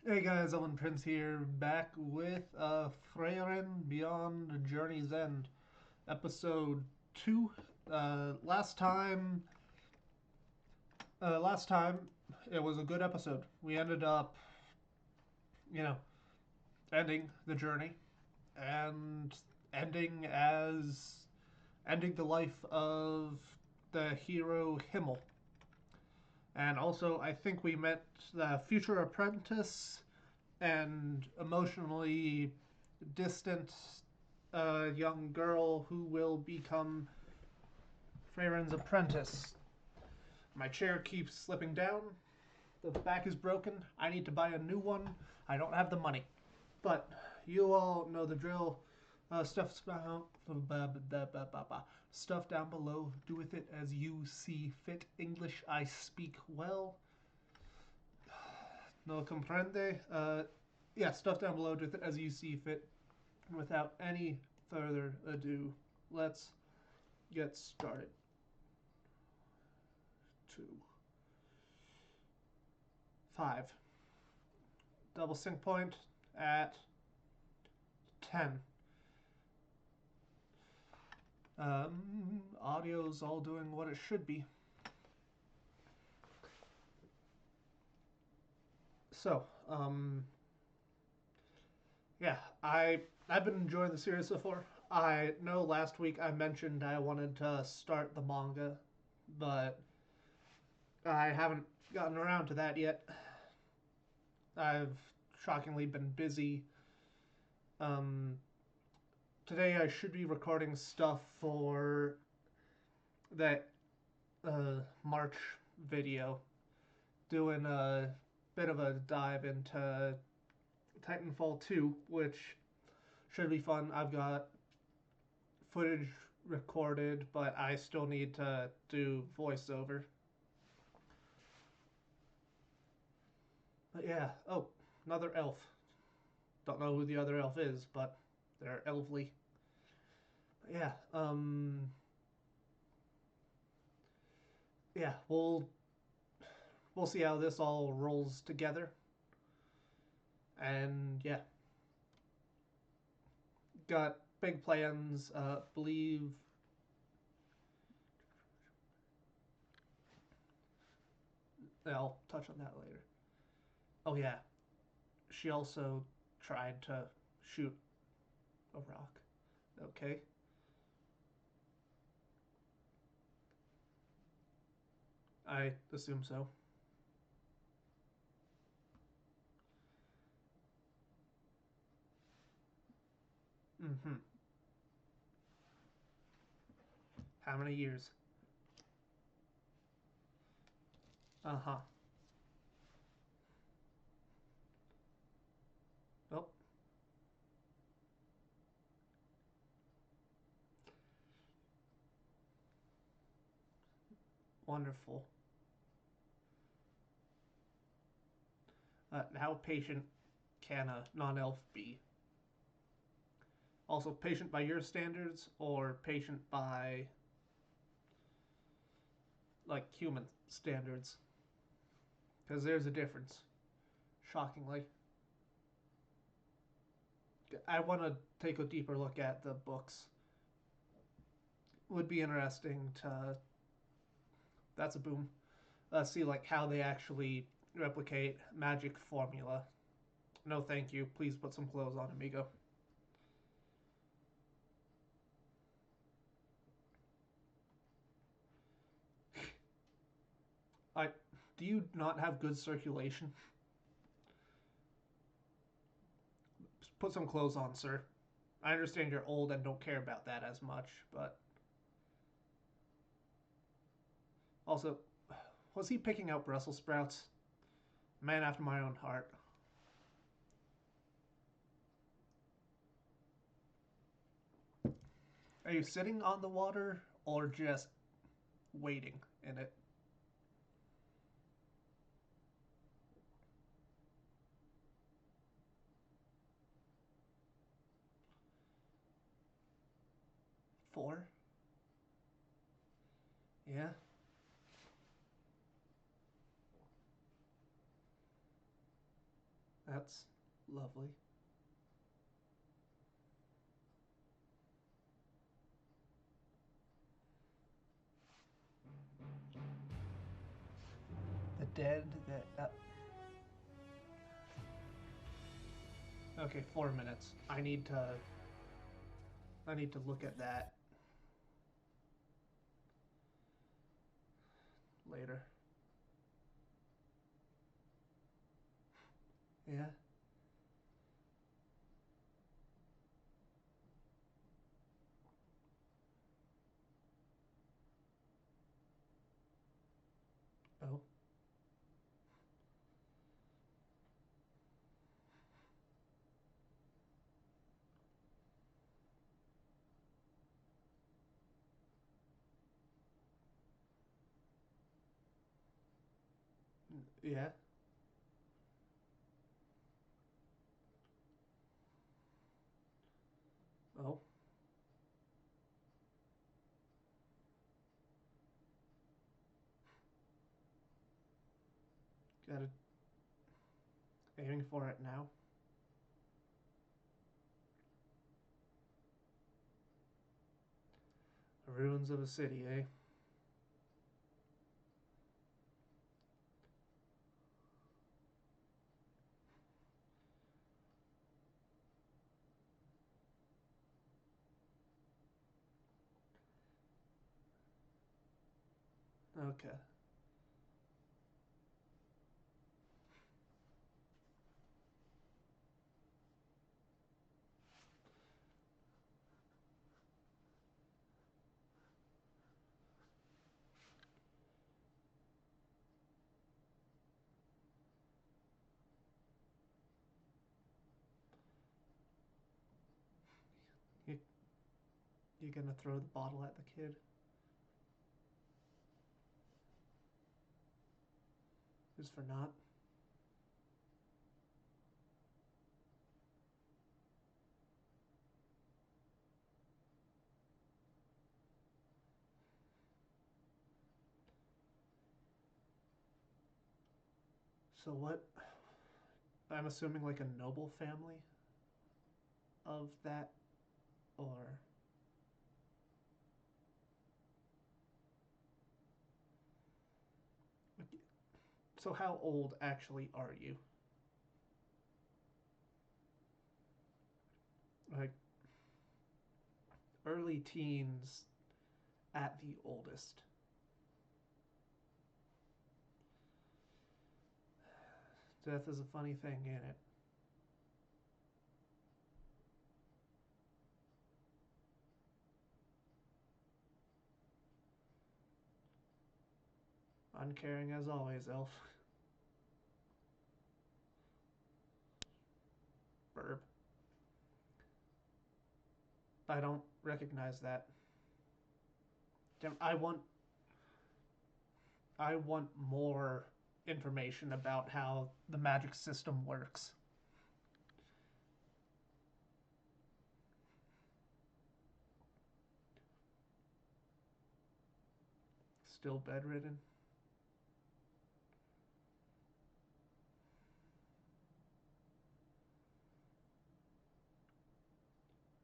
Hey guys, Ellen Prince here, back with Frieren Beyond the Journey's End, episode 2. Last time, last time, it was a good episode. We ended up, you know, ending the journey and ending as ending the life of the hero Himmel. And also, I think we met the future apprentice and emotionally distant young girl who will become Freyren's apprentice. My chair keeps slipping down. The back is broken. I need to buy a new one. I don't have the money. But you all know the drill. Stuff down below. Do with it as you see fit. English I speak well. No comprende. Yeah, stuff down below. Do with it as you see fit. Without any further ado, let's get started. 2, 5. Double sync point at 10. Audio's all doing what it should be. So, yeah, I've been enjoying the series so far. I know last week I mentioned I wanted to start the manga, but I haven't gotten around to that yet. I've shockingly been busy. Um, Today I should be recording stuff for that March video, doing a bit of a dive into Titanfall 2, which should be fun. I've got footage recorded, but I still need to do voiceover. But yeah, oh, another elf. Don't know who the other elf is, but they're elfly. But yeah, yeah, we'll see how this all rolls together. And yeah, got big plans. Believe I'll touch on that later. Oh yeah, she also tried to shoot a rock. Okay. I assume so. Mm-hmm. How many years? Uh-huh. Oh, wonderful. How patient can a non-elf be? Also, patient by your standards or patient by like human standards? Because there's a difference. Shockingly. I want to take a deeper look at the books. Would be interesting to. That's a boom. See like how they actually replicate magic formula. No, thank you. Please put some clothes on, amigo. I. Do you not have good circulation? Put some clothes on, sir. I understand you're old and don't care about that as much, but also, was he picking out Brussels sprouts? Man after my own heart. Are you sitting on the water or just waiting in it? Four? Yeah. That's lovely. The dead that. Okay, 4 minutes. I need to. I need to look at that later. Yeah. Oh. Yeah. Oh. Got it. Aiming for it now. The ruins of a city, eh? Okay. You, you gonna throw the bottle at the kid? Just for not? So what? I'm assuming like a noble family of that, or so how old actually are you? Like early teens at the oldest. Death is a funny thing, ain't it? Uncaring as always, Elf. Burb. I don't recognize that. I want more information about how the magic system works. Still bedridden?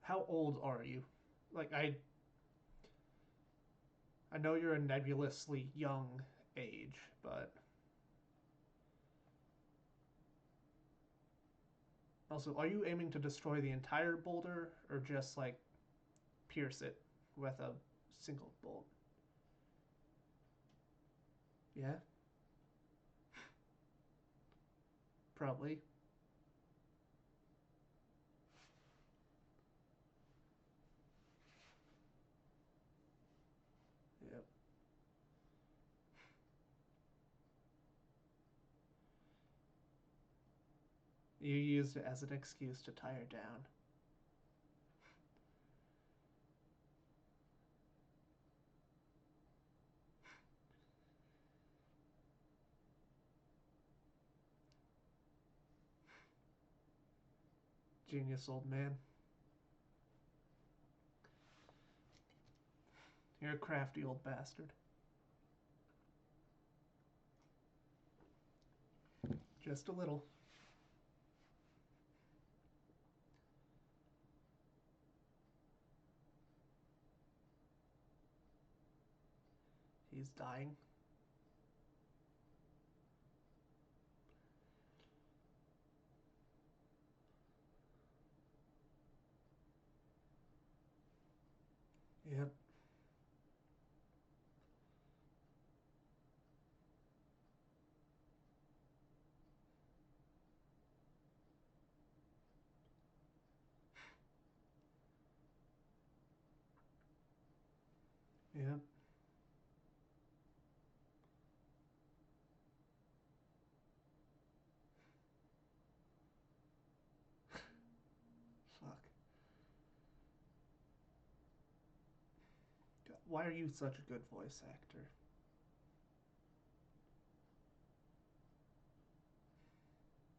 How old are you? Like I know you're a nebulously young age, but also, are you aiming to destroy the entire boulder or just like pierce it with a single bolt? Yeah, probably. Yep. You used it as an excuse to tie her down. Genius, old man. You're a crafty old bastard. Just a little. he's dying. Yep. Yep. Fuck. Why are you such a good voice actor?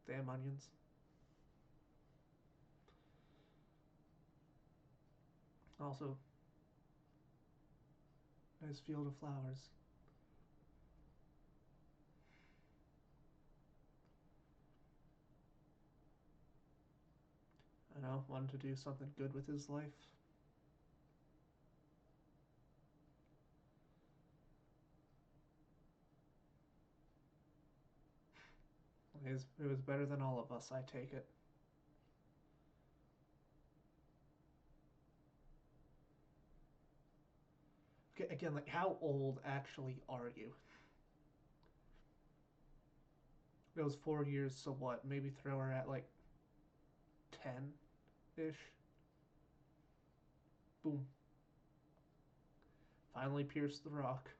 Damn onions. Also, nice field of flowers. I know, wanted to do something good with his life. It was better than all of us, I take it. Okay, again, like, how old actually are you? It was 4 years, so what? Maybe throw her at like 10 ish. Boom. Finally pierced the rock.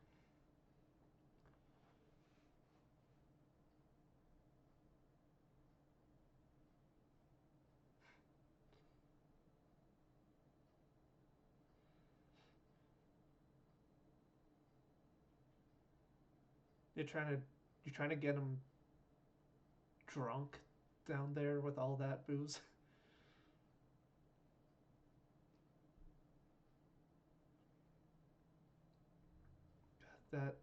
You're trying to you're trying to get him drunk down there with all that booze. That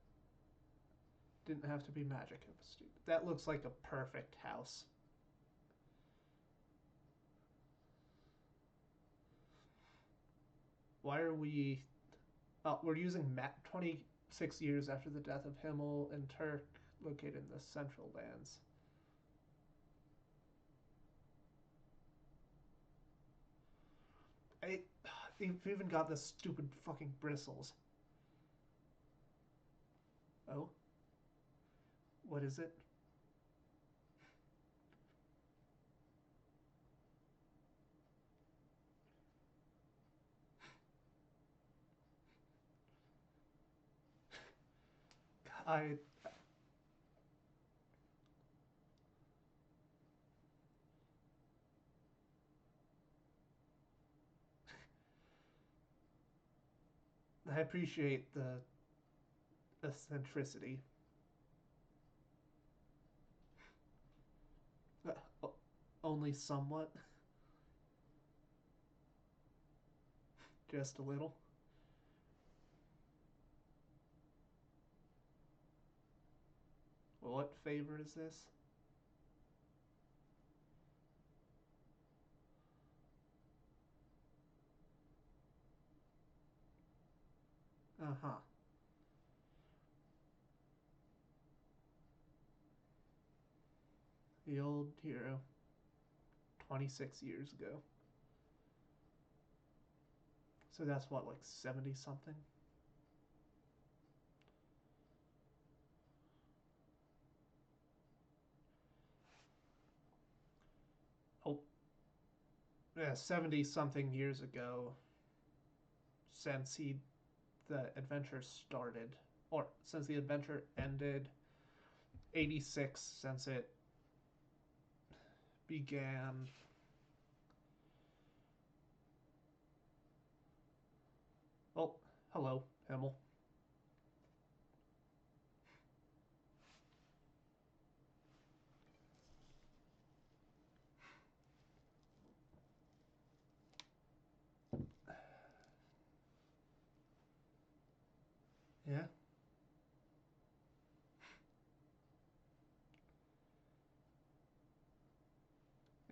didn't have to be magic. That looks like a perfect house. Why are we? Oh, we're using map 26 years after the death of Himmel and Turk, located in the Central Lands. I, they've even got the stupid fucking bristles. Oh, what is it? I I appreciate the eccentricity. Uh, Only somewhat, just a little. Well, what favor is this? Uh huh. The old hero, 26 years ago. So that's what, like 70 something? Oh, yeah, 70 something years ago since the adventure started. Or since the adventure ended, 86 since it began. Oh, hello, Himmel. Yeah,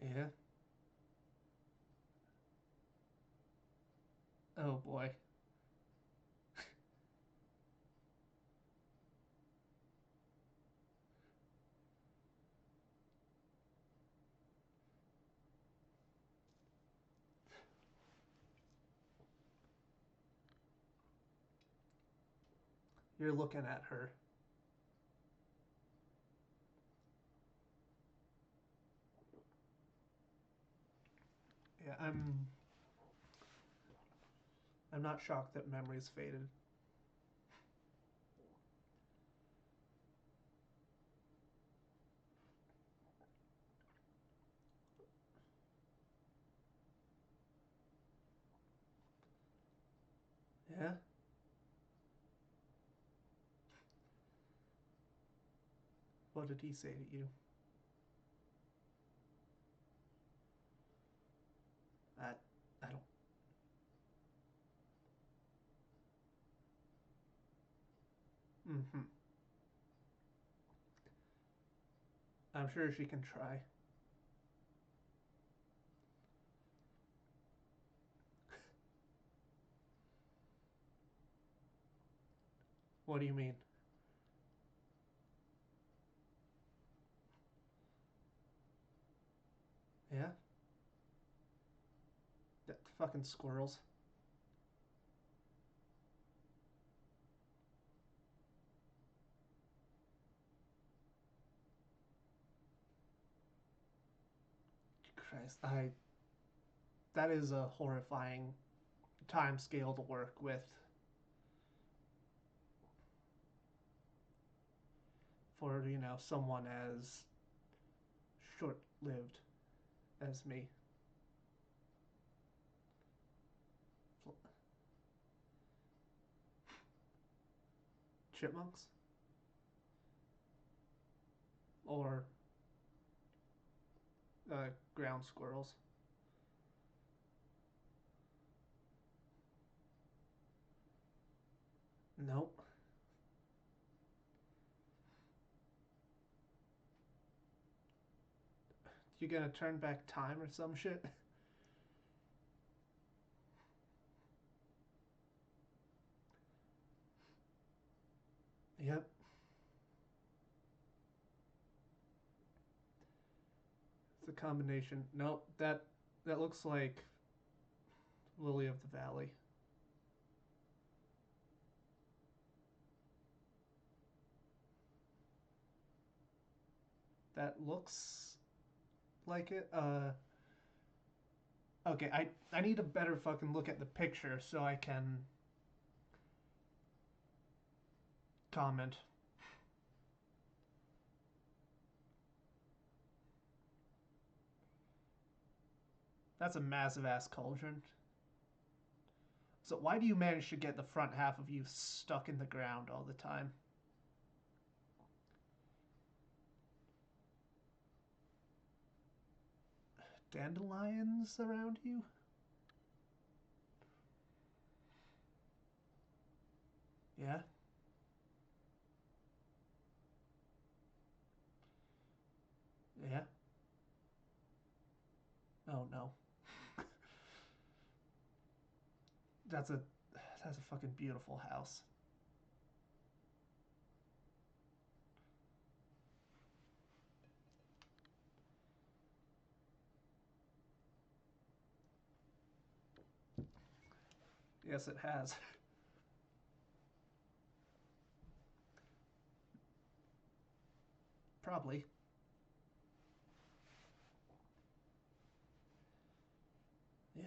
yeah. Oh boy. You're looking at her. Yeah, I'm not shocked that memories faded. Yeah. What did he say to you? I don't. Mm-hmm. I'm sure she can try. What do you mean? Yeah. That fucking squirrels. Christ, I. That is a horrifying time scale to work with for someone as short-lived as me. Chipmunks or ground squirrels. Nope. You gonna turn back time or some shit? Yep. It's a combination. Nope. That looks like Lily of the Valley. That looks like it. Okay. I need a better fucking look at the picture so I can comment. That's a massive ass cauldron. So why do you manage to get the front half of you stuck in the ground all the time? Dandelions around you? Yeah. Yeah. Oh no. That's a that's a fucking beautiful house. Yes, it has. Probably.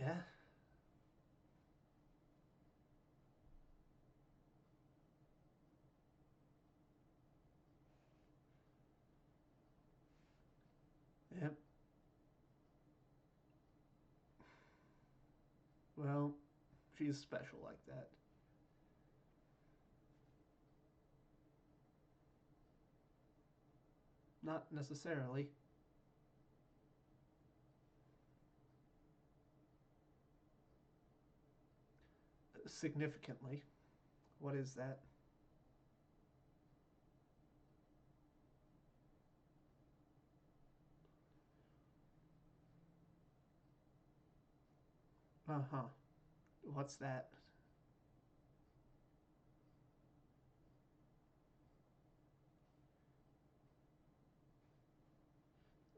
Yeah. Yep. Well, she's special like that. Not necessarily. Significantly. What is that? Uh huh. What's that?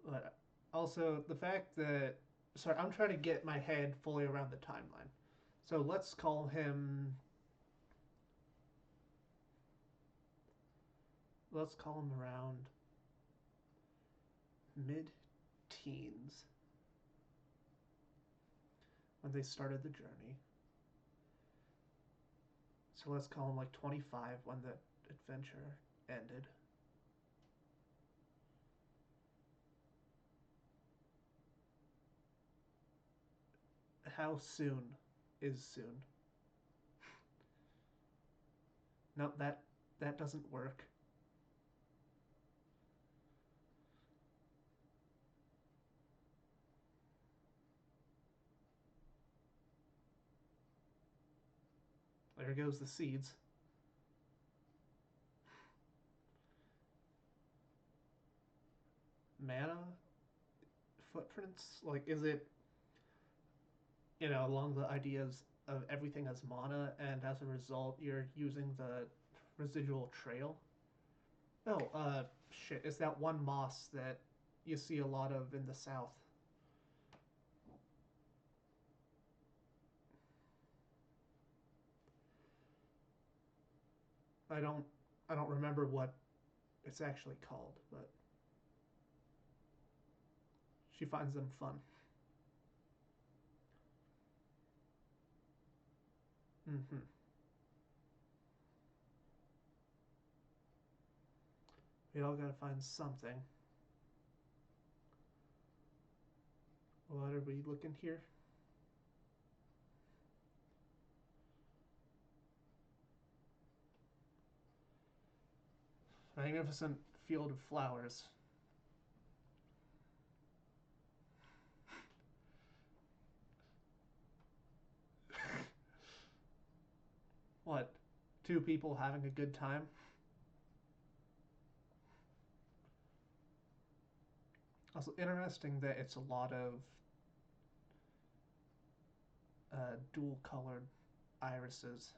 But also the fact that sorry, I'm trying to get my head fully around the timeline. So let's call him let's call them around mid-teens when they started the journey. So let's call them like 25 when the adventure ended. How soon is soon? No, that doesn't work. There goes the seeds. Mana footprints? Like, is it, along the ideas of everything as mana, and as a result, you're using the residual trail? Oh, shit. It's that one moss that you see a lot of in the south. I don't, I don't remember what it's actually called, but she finds them fun. Mm-hmm. We all gotta find something. What are we looking here? Magnificent field of flowers. What? Two people having a good time? Also interesting that it's a lot of dual colored irises.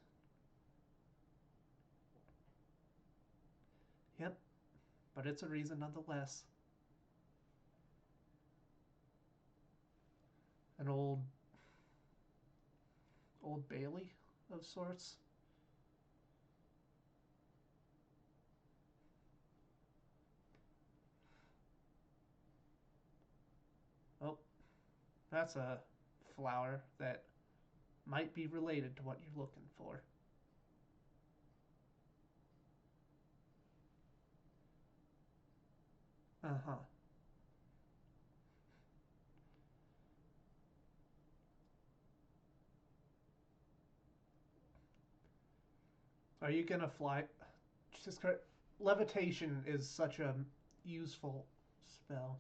Yep, but it's a reason nonetheless. An old Bailey of sorts. Oh, that's a flower that might be related to what you're looking for. Uh huh. Are you gonna fly? Just correct. Levitation is such a useful spell.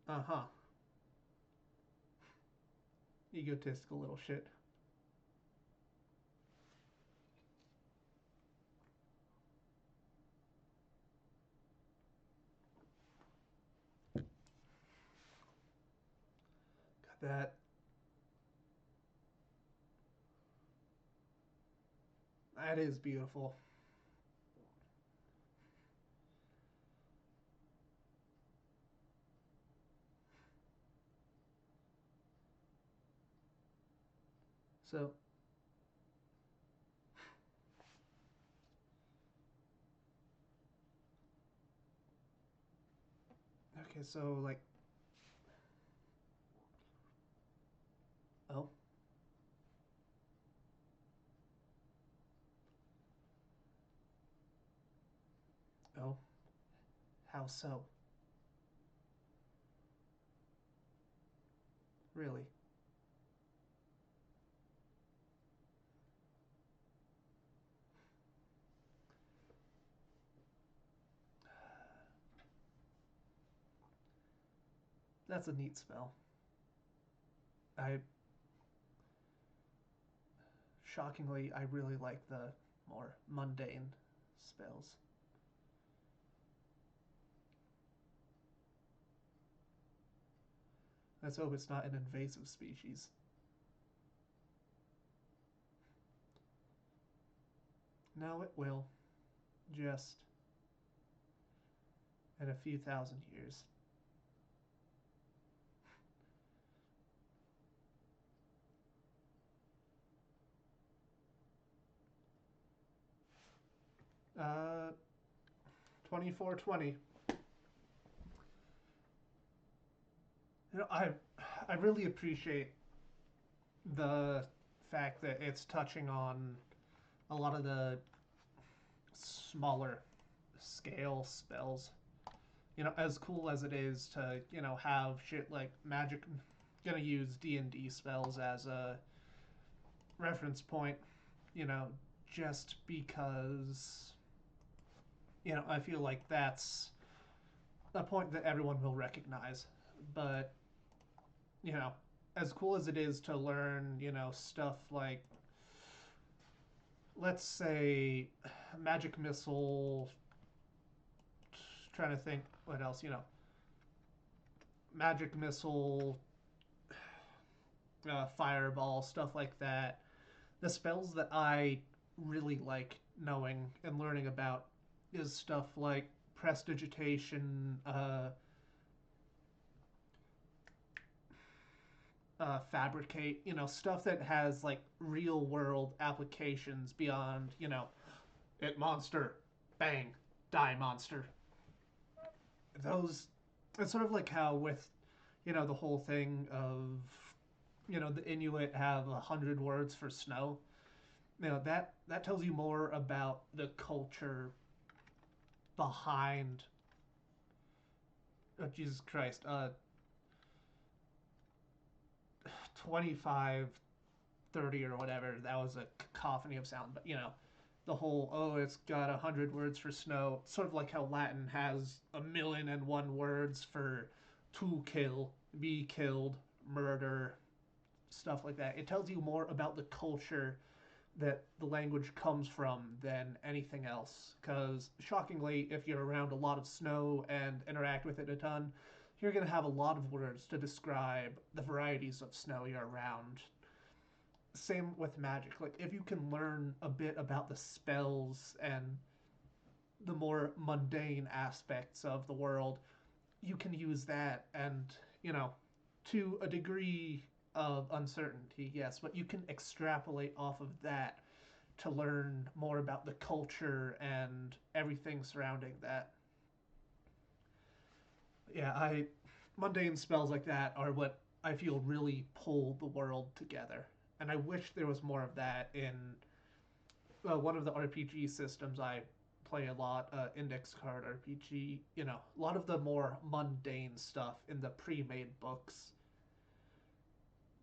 Uh huh. Egotistical little shit. Got that. That is beautiful. So, okay, so like, oh, oh, how so? Really? That's a neat spell. I shockingly, I really like the more mundane spells. Let's hope it's not an invasive species. No, it will. Just in a few thousand years. Uh, 2420. I really appreciate the fact that it's touching on a lot of the smaller scale spells. As cool as it is to have shit like magic. Gonna use D&D spells as a reference point. You know, just because I feel like that's a point that everyone will recognize. But you know, as cool as it is to learn, stuff like, let's say, magic missile. Trying to think what else, magic missile, fireball, stuff like that. The spells that I really like knowing and learning about is stuff like prestidigitation, fabricate, stuff that has like real world applications beyond, hit monster, bang, die monster. Those, it's sort of like how with, the whole thing of, the Inuit have 100 words for snow. That tells you more about the culture behind, oh, Jesus Christ, 25, 30 or whatever. That was a cacophony of sound, but the whole, oh, it's got 100 words for snow. Sort of like how Latin has 1,000,001 words for to kill, be killed, murder, stuff like that. It tells you more about the culture that the language comes from than anything else. Because, shockingly, if you're around a lot of snow and interact with it a ton, you're going to have a lot of words to describe the varieties of snow you're around. Same with magic. Like, if you can learn a bit about the spells and the more mundane aspects of the world, you can use that and, you know, to a degree of uncertainty, yes, but you can extrapolate off of that to learn more about the culture and everything surrounding that. Yeah, I mundane spells like that are what I feel really pull the world together. And I wish there was more of that in one of the RPG systems I play a lot, index card RPG. A lot of the more mundane stuff in the pre-made books.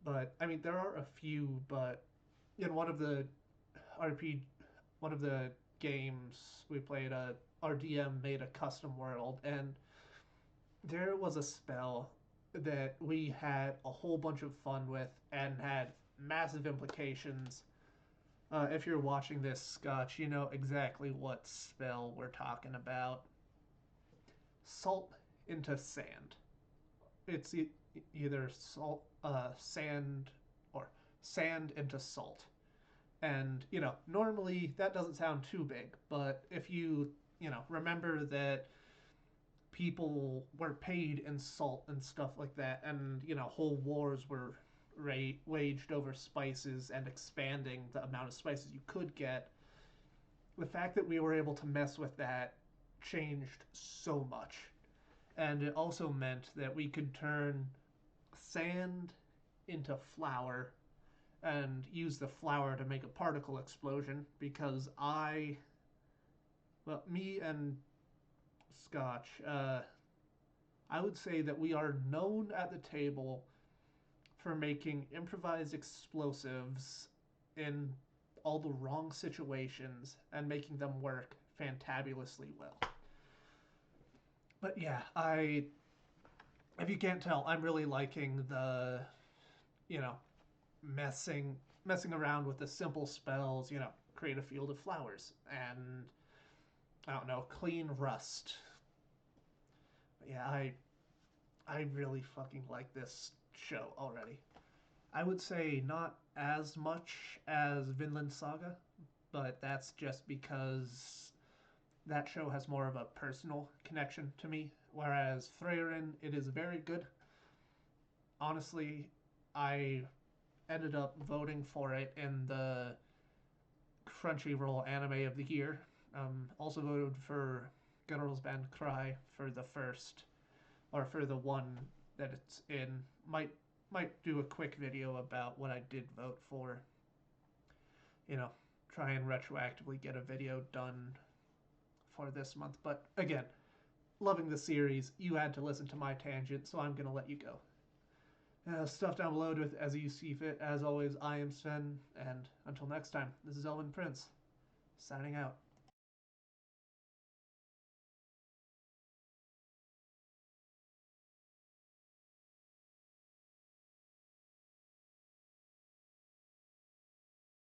But I mean, there are a few. But in RP, one of the games we played, our DM made a custom world, and there was a spell that we had a whole bunch of fun with and had massive implications. If you're watching this, Scotch, you know exactly what spell we're talking about. Salt into sand. It's either sand or sand into salt. And, normally that doesn't sound too big, but if remember that people were paid in salt and stuff like that, and, whole wars were waged over spices and expanding the amount of spices you could get, the fact that we were able to mess with that changed so much. And it also meant that we could turn sand into flour and use the flour to make a particle explosion because me and Scotch, I would say that we are known at the table for making improvised explosives in all the wrong situations and making them work fantabulously well. But yeah, if you can't tell, I'm really liking the, you know, messing around with the simple spells, create a field of flowers and I don't know, clean rust. But yeah, I really fucking like this show already. I would say not as much as Vinland Saga, but that's just because that show has more of a personal connection to me. Whereas Frieren, it is very good. Honestly, I ended up voting for it in the Crunchyroll Anime of the Year, Also voted for General's Band Cry for the first, or for the one that it's in. Might do a quick video about what I did vote for. You know, try and retroactively get a video done for this month. But again, loving the series. You had to listen to my tangent, so I'm gonna let you go. Stuff down below with as you see fit. As always, I am Sven, and until next time, this is Elvin Prince, signing out.